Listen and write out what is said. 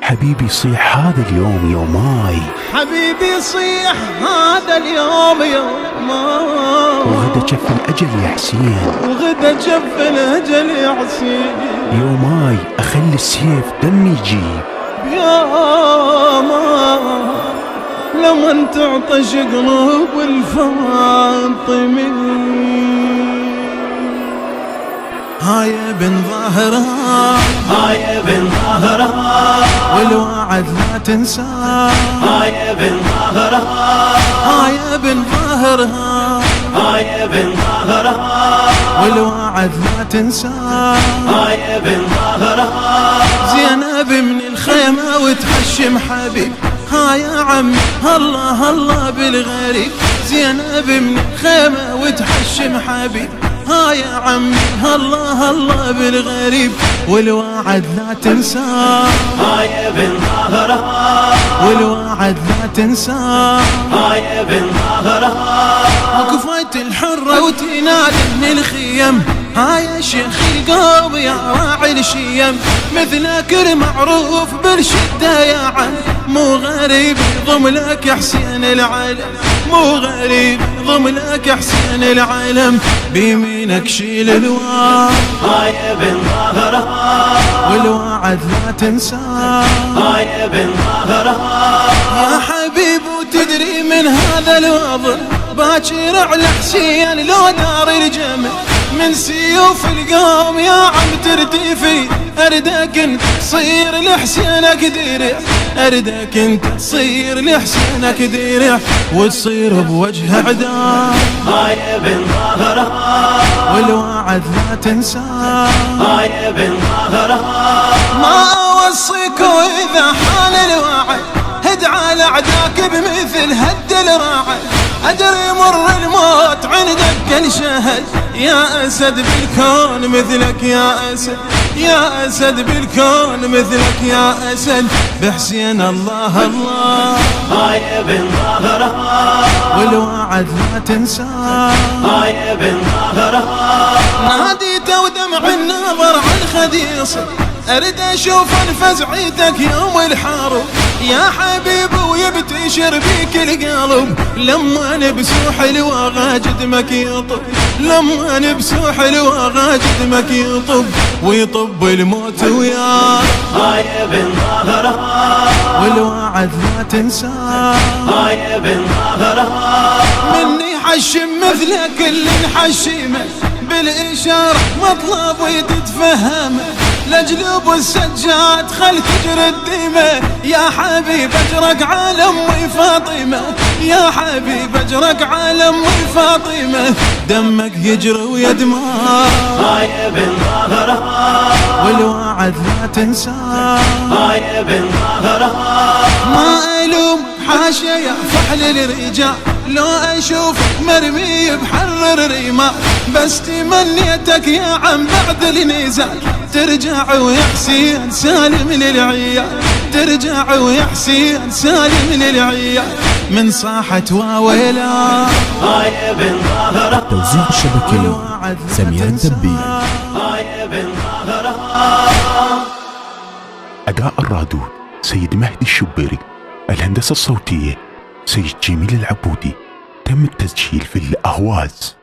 حبيبي صيح هذا اليوم يوماي، حبيبي صيح هذا اليوم يوماي، وغدا جف الأجل يا حسين، وغدا جف الأجل يا حسين، يوماي أخلي السيف دم يجيب، يوماي لمن تعطش قلوب الفاطمين. هاي بن ظاهرها، هاي بن ظاهرها، والوعد لا تنساه، هاي بن ظاهرها، هاي بن ظاهرها، هاي بن ظاهرها، والوعد لا تنساه، هاي بن ظاهرها، زينب من الخيمة وتحشم حبيب، ها يا عمي الله الله بالغريب، زينب من الخيمة وتحشم حبيب، ها يا عمي الله الله بالغريب، والوعد لا تنساه، هاي بن ظاهرها، والوعد لا تنساه، هاي بن ظاهرها، وقفت الحرة وتنادي من الخيم، ها يا شيخ القوم يا راعي الشيم، مثلك معروف بالشدة يا عم، مو غريب ضم لك حسين العالم، مو غريب ضم لك حسين العالم، بيمينك شيل الوعد، هاي بن ظاهرها، والوعد لا تنساه، هاي بن ظاهرها، يا حبيب وتدري من هذا الوضع باكر على حسين لو دار الجمل، من سيوف القوم يا عم ترتفي، اردك انت تصير لحسينك درع، اردك انت تصير لحسينك درع، وتصير بوجه اعداء، هاي بن ظاهرها، والوعد لا تنساه، هاي بن ظاهرها، ما اوصيك واذا حال الوعد هد على اعداك بمثل هد الراعي، أدري مر الموت عندك انشهد، يا أسد بالكون مثلك يا أسد، يا أسد بالكون مثلك يا أسد، بحسين الله الله، هاي بن ظاهرها، والوعد لا تنساه، هاي بن ظاهرها، ناديت ودمع النظر عن خديصه، أريد أشوف فزعتك يوم الحرب يا حبيب، ويبتشر بيك القلب، لما نبسوح الوغى جدمك يطب، لما نبسوح الوغى جدمك يطب، ويطب الموت وياه، هاي بن ظاهرها، والوعد لا تنساه، هاي بن ظاهرها، مني حشم مثلك اللي نحشمه، بالإشارة مطلب وتتفهمه، لجلوب السجاد خل تجري الدماء، يا حبيب اجرك على امي فاطمه، يا حبيب اجرك على امي فاطمه، دمك يجري ويا دماء، هاي بن ظاهرها، والوعد لا تنساه، هاي بن ظاهرها، ما الوم حاشا يا فحل الرجال، لو اشوف مرمي بحرر ريما، بس تمنيتك يا عم بعد النزال ترجع ويا حسين سالم للعيال، ترجع ويا حسين سالم للعيال، من صاحة واويلا، هاي بن ظاهرها، التوزيع الشبكي سمير الدبي، هاي بن ظاهرها، أداء الرادود سيد مهدي الشبيري، الهندسة الصوتية سيد جميل العبودي، تم التسجيل في الأهواز.